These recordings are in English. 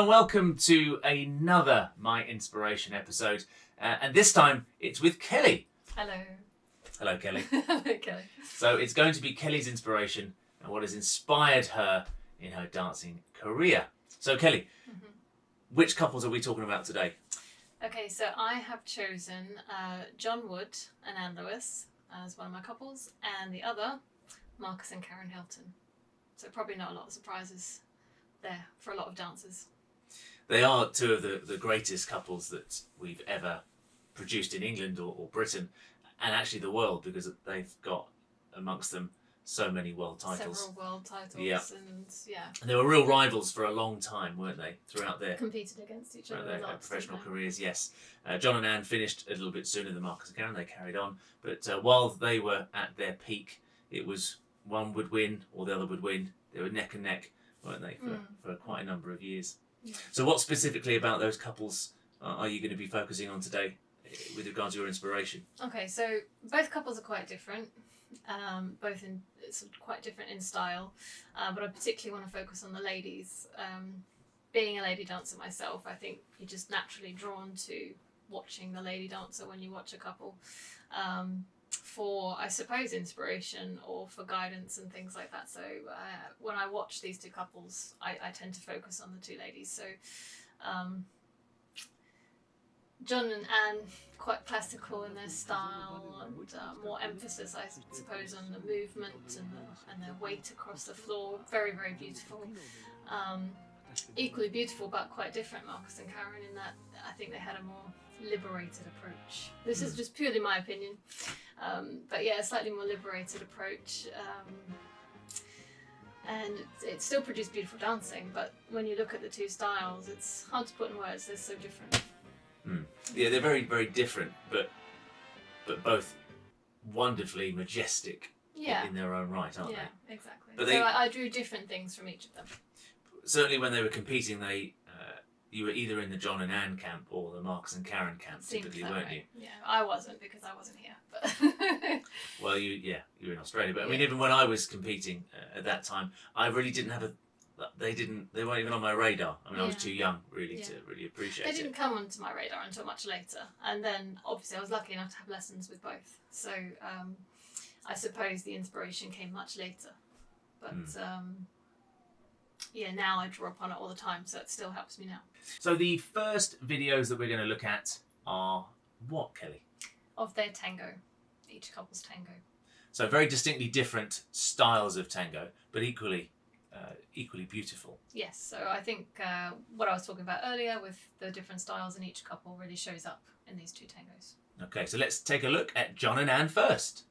and welcome to another My Inspiration episode. And this time it's with Kelly. Hello. Hello, Kelly. Hello, Kelly. So it's going to be Kelly's inspiration and what has inspired her in her dancing career. So Kelly, which couples are we talking about today? Okay, so I have chosen John Wood and Anne Lewis as one of my couples, and the other, Marcus and Karen Hilton. So probably not a lot of surprises there for a lot of dancers. They are two of the greatest couples that we've ever produced in England or Britain, and actually the world, because they've got amongst them so many world titles. Several world titles, yeah. and they were real rivals for a long time, weren't they? Throughout their competed against each other. Their professional careers, yes. John and Anne finished a little bit sooner than Marcus and Karen. They carried on, but while they were at their peak, it was one would win or the other would win. They were neck and neck, weren't they, for quite a number of years. Yeah. So what specifically about those couples are you going to be focusing on today with regards to your inspiration? Okay, so both couples are quite different, both in sort of quite different in style, but I particularly want to focus on the ladies. Being a lady dancer myself, I think you're just naturally drawn to watching the lady dancer when you watch a couple. For, I suppose, inspiration or for guidance and things like that. So when I watch these two couples, I tend to focus on the two ladies. So John and Anne, quite classical in their style, and more emphasis, I suppose, on the movement and their weight across the floor. Very, very beautiful. Equally beautiful, but quite different, Marcus and Karen, in that I think they had a more liberated approach. This is just purely my opinion, but yeah, a slightly more liberated approach, and it still produced beautiful dancing, but when you look at the two styles, it's hard to put in words. They're so different. Yeah, they're very, very different, but both wonderfully majestic in their own right, aren't they? Yeah, exactly. But so I drew different things from each of them. Certainly when they were competing, you were either in the John and Anne camp or the Marcus and Karen camp, typically, weren't you? Yeah, I wasn't, because I wasn't here. But well, you were in Australia, but I mean, even when I was competing at that time, I really didn't have they weren't even on my radar. I mean, I was too young really to really appreciate it. They didn't come onto my radar until much later, and then obviously I was lucky enough to have lessons with both. So I suppose the inspiration came much later, but. Yeah, now I draw upon it all the time, so it still helps me now. So the first videos that we're going to look at are what, Kelly? Of their tango, each couple's tango. So very distinctly different styles of tango, but equally beautiful. Yes, so I think what I was talking about earlier with the different styles in each couple really shows up in these two tangos. Okay, so let's take a look at John and Anne first.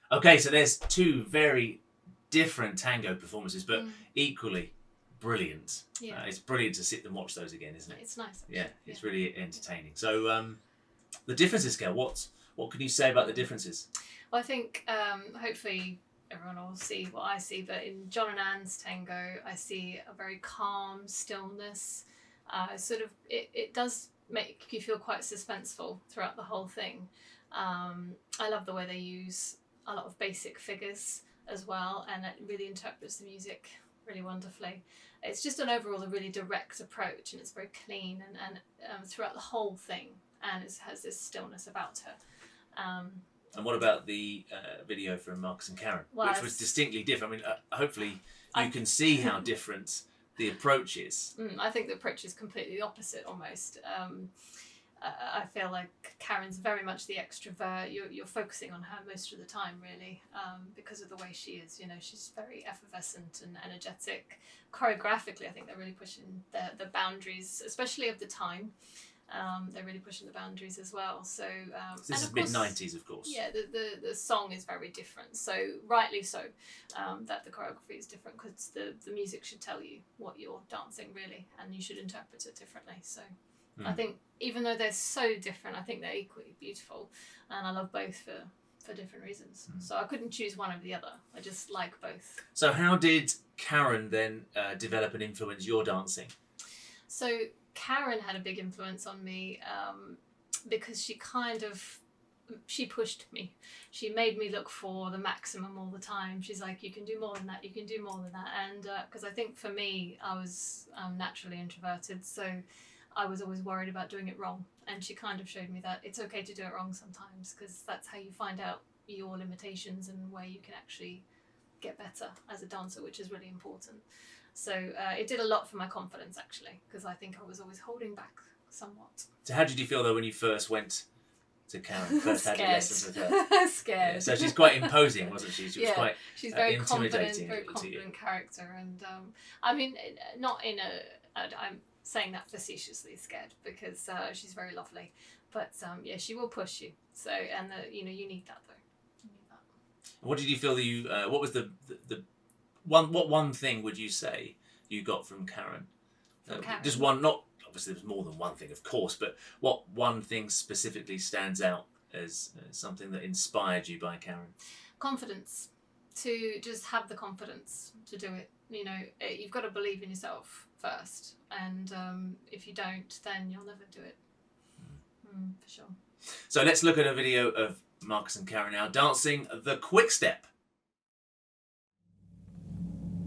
Okay, so there's two very different tango performances, but equally brilliant. Yeah. It's brilliant to sit and watch those again, isn't it? It's nice. Actually. Yeah, it's really entertaining. So the differences, Gail, what can you say about the differences? Well, I think hopefully everyone will see what I see, but in John and Anne's tango, I see a very calm stillness. It does make you feel quite suspenseful throughout the whole thing. I love the way they use a lot of basic figures as well, and it really interprets the music really wonderfully. It's just an overall a really direct approach, and it's very clean and throughout the whole thing, and it has this stillness about her. And what about the video from Marcus and Karen, which was distinctly different? I mean, hopefully you can see how different the approach is. I think the approach is completely the opposite almost. I feel like Karen's very much the extrovert. You're focusing on her most of the time, really, because of the way she is. You know, she's very effervescent and energetic. Choreographically, I think they're really pushing the boundaries, especially of the time. They're really pushing the boundaries as well. So this is mid-90s, of course. Yeah, the song is very different. So rightly so, that the choreography is different, because the music should tell you what you're dancing really, and you should interpret it differently. So. I think even though they're so different, I think they're equally beautiful, and I love both for for different reasons. So I couldn't choose one over the other. I just like both. So how did Karen then develop and influence your dancing? So Karen had a big influence on me because she pushed me. She made me look for the maximum all the time. She's like, you can do more than that, you can do more than that. And because I think for me, I was naturally introverted, so I was always worried about doing it wrong. And she kind of showed me that it's okay to do it wrong sometimes, because that's how you find out your limitations and where you can actually get better as a dancer, which is really important. So it did a lot for my confidence, actually, because I think I was always holding back somewhat. So how did you feel though when you first went to Karen, first had your lessons with her? Scared. Yeah, so she's quite imposing, wasn't she? She was quite she's very intimidating, very confident character, and I mean, not in a. I'm saying that facetiously, scared, because she's very lovely, but yeah, she will push you. So, and you need that though. You need that. What did you feel that you? What was the one thing would you say you got from Karen? From Karen? Just one, not obviously there's more than one thing, of course, but what one thing specifically stands out as something that inspired you by Karen? Confidence. To just have the confidence to do it. You've got to believe in yourself first, and if you don't, then you'll never do it. For sure. So let's look at a video of Marcus and Karen now dancing the quick step.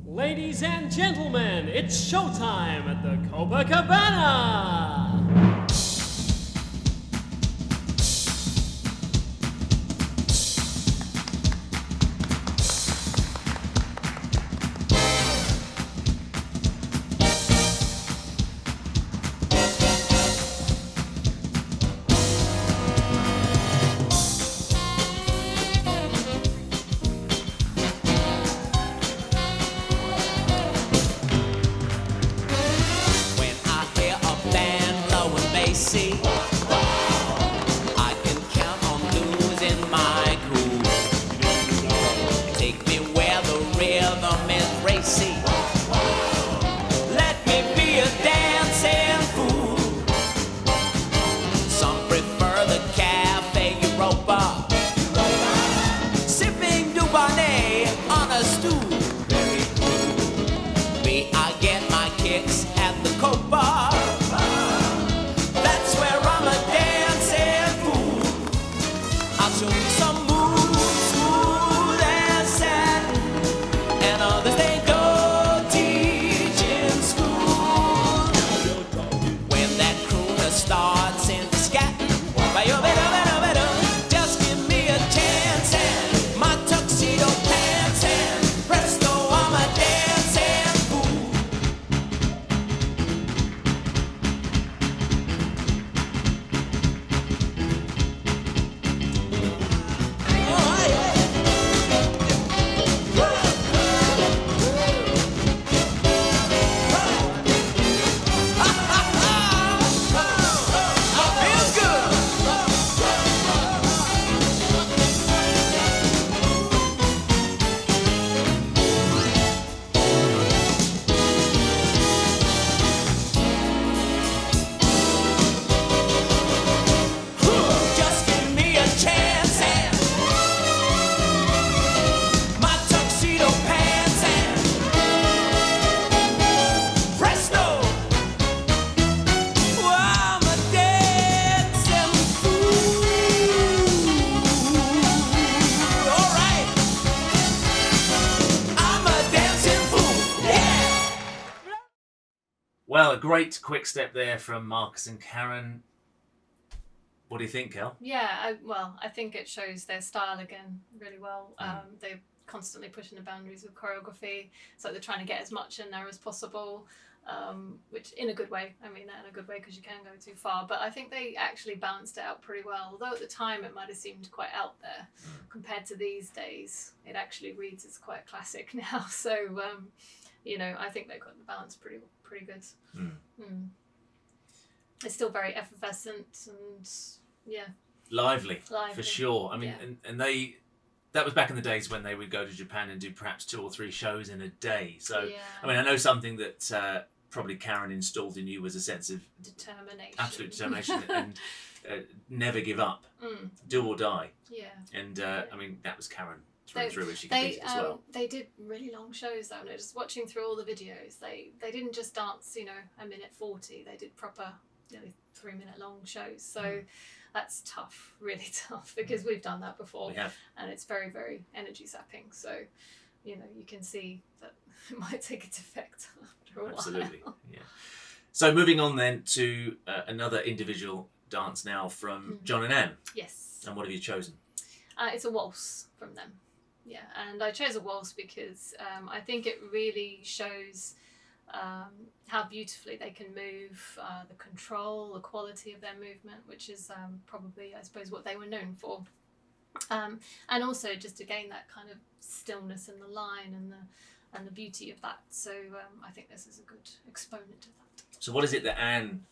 Ladies and gentlemen, it's showtime at the Copacabana! I can count on losing my cool. Take me where the rhythm is racy. Let me be a dancing fool. Some prefer the Cafe Europa, sipping Dubonnet on a stool. Very cool. Me, I get my kicks at the Copa. Show me some moves, smooth and sad, and others they don't teach in school. When that crooner starts into scatting, just give me a chance and my tuxedo pants and presto, I'm a dancing fool. Well, a great quick step there from Marcus and Karen. What do you think, Kel? Yeah, I think it shows their style again really well. They're constantly pushing the boundaries of choreography, so they're trying to get as much in there as possible, which in a good way. I mean that in a good way, because you can go too far. But I think they actually balanced it out pretty well. Although at the time it might have seemed quite out there compared to these days, it actually reads as quite classic now. So I think they got the balance pretty good. It's still very effervescent and lively for sure. I mean, and that was back in the days when they would go to Japan and do perhaps 2 or 3 shows in a day. So I mean, I know something that probably Karen installed in you was a sense of determination, absolute determination, and never give up, do or die. Yeah. And I mean, that was Karen through and through, and she competed as well. They did really long shows though. And just watching through all the videos, they didn't just dance, you know, a minute 40. They did proper, nearly 3-minute long shows. So that's tough, really tough, because we've done that before. We have. And it's very, very energy sapping. So, you know, you can see that it might take its effect after a while. Absolutely, yeah. So moving on then to another individual dance now from John and Anne. Yes. And what have you chosen? It's a waltz from them. Yeah, and I chose a waltz because I think it really shows how beautifully they can move, the control, the quality of their movement, which is probably, I suppose, what they were known for. And also just to gain that kind of stillness in the line and the beauty of that. So I think this is a good exponent of that. So what is it that Anne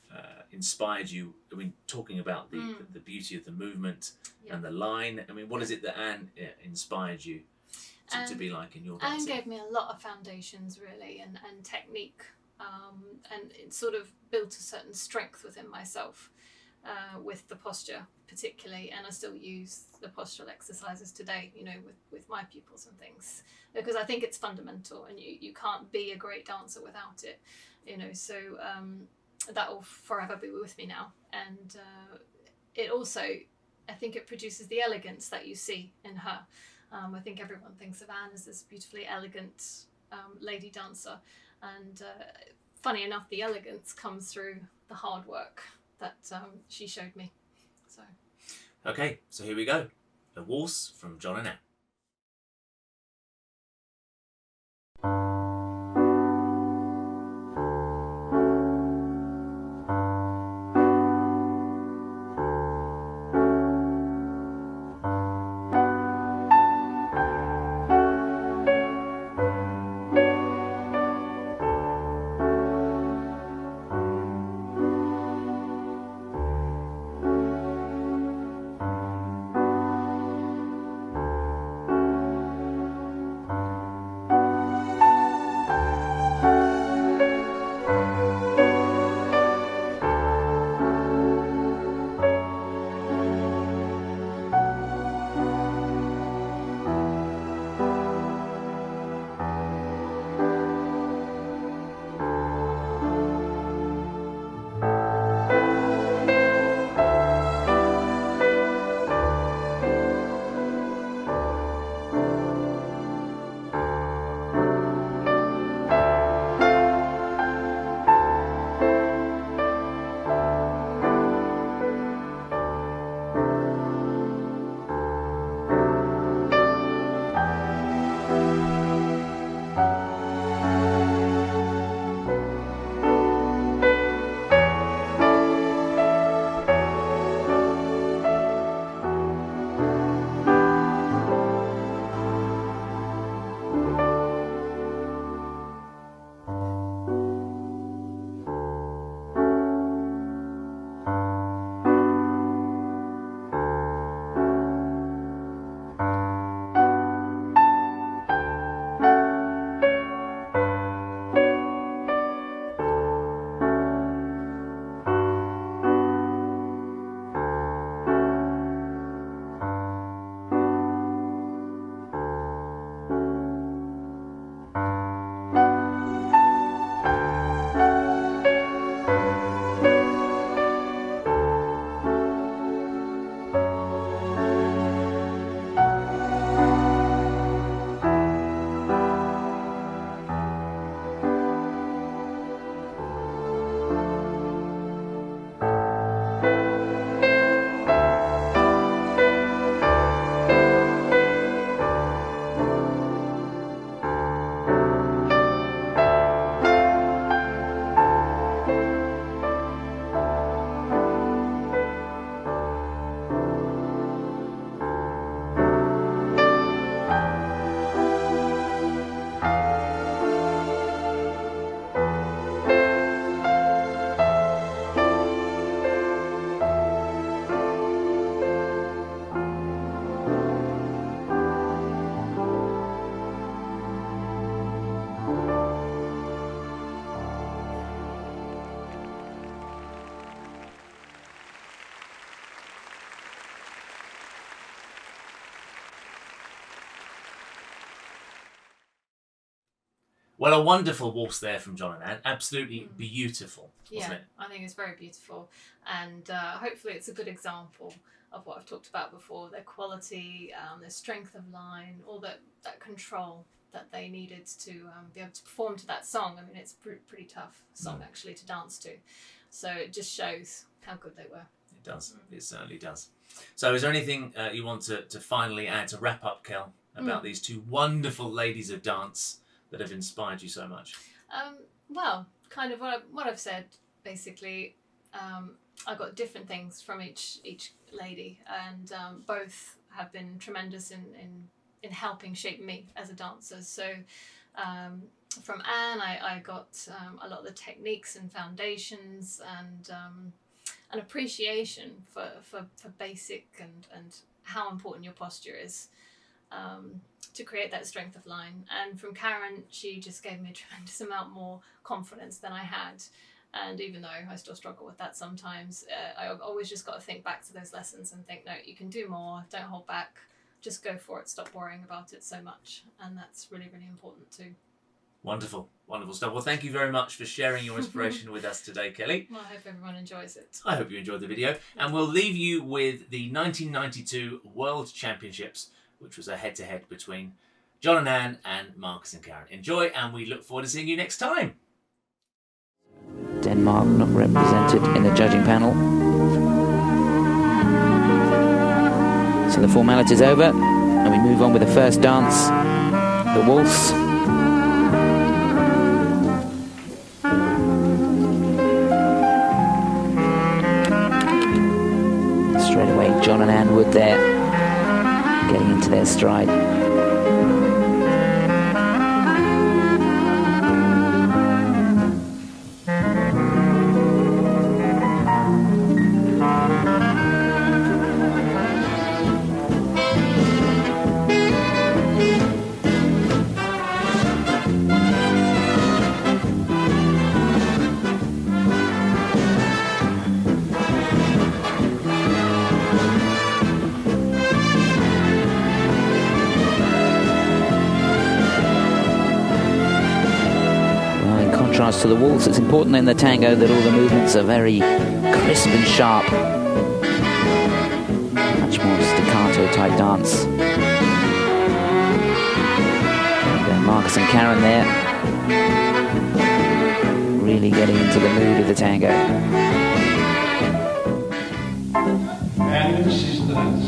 inspired you? I mean, talking about the beauty of the movement and the line. I mean, what is it that Anne inspired you to be like in your dancing? Anne gave me a lot of foundations, really, and technique. And it sort of built a certain strength within myself with the posture, particularly. And I still use the postural exercises today, you know, with my pupils and things, because I think it's fundamental, and you can't be a great dancer without it. You know, so that will forever be with me now. And it also, I think it produces the elegance that you see in her. I think everyone thinks of Anne as this beautifully elegant lady dancer. And funny enough, the elegance comes through the hard work that she showed me. So. Okay, so here we go. A waltz from John and Anne. Well, a wonderful waltz there from John and Anne. Absolutely beautiful, wasn't it? I think it's very beautiful, and hopefully it's a good example of what I've talked about before, their quality, their strength of line, all that control that they needed to be able to perform to that song. I mean, it's a pretty tough song actually to dance to, so it just shows how good they were. It does. It certainly does. So is there anything you want to finally add to wrap up, Kel, about these two wonderful ladies of dance that have inspired you so much? Well, kind of what I've said, basically. I got different things from each lady, and both have been tremendous in helping shape me as a dancer. So from Anne, I got a lot of the techniques and foundations, and an appreciation for basic and how important your posture is to create that strength of line. And from Karen, she just gave me a tremendous amount more confidence than I had. And even though I still struggle with that sometimes, I always just got to think back to those lessons and think, no, you can do more, don't hold back, just go for it, stop worrying about it so much. And that's really, really important too. Wonderful, wonderful stuff. Well, thank you very much for sharing your inspiration with us today, Kelly. Well, I hope everyone enjoys it. I hope you enjoyed the video. And we'll leave you with the 1992 World Championships, which was a head-to-head between John and Anne and Marcus and Karen. Enjoy, and we look forward to seeing you next time. Denmark not represented in the judging panel. So the formality's over, and we move on with the first dance, the waltz. Straight away, John and Anne Wood there, getting into their stride. To the waltz, it's important in the tango that all the movements are very crisp and sharp. Much more staccato type dance. And Marcus and Karen there, really getting into the mood of the tango. And sisters.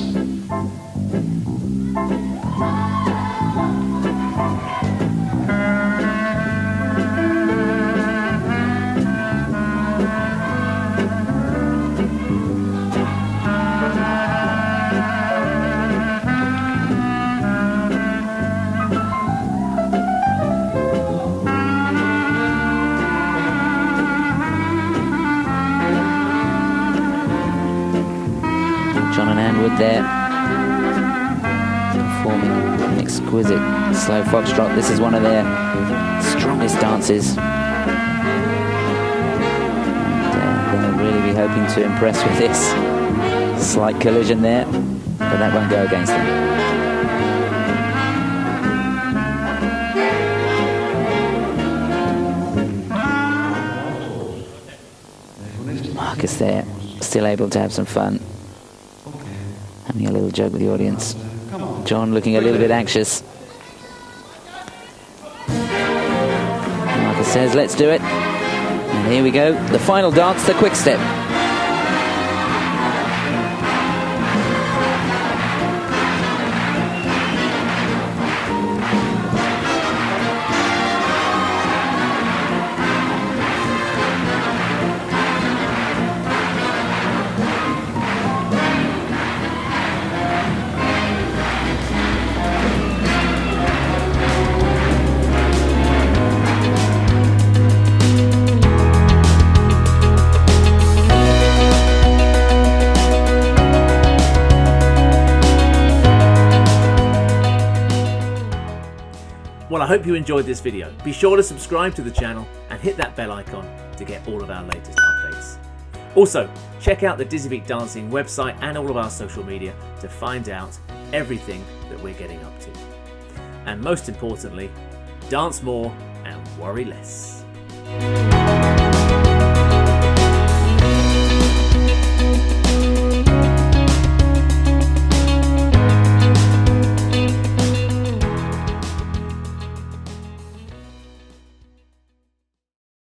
There, performing an exquisite slow foxtrot. This is one of their strongest dances. And they'll really be hoping to impress with this. Slight collision there, but that won't go against them. Marcus there, still able to have some fun. Having a little joke with the audience. John looking a little bit anxious. Marcus says, let's do it. And here we go. The final dance, the quick step. Well, I hope you enjoyed this video. Be sure to subscribe to the channel and hit that bell icon to get all of our latest updates. Also, check out the Dizzy Beat Dancing website and all of our social media to find out everything that we're getting up to. And most importantly, dance more and worry less.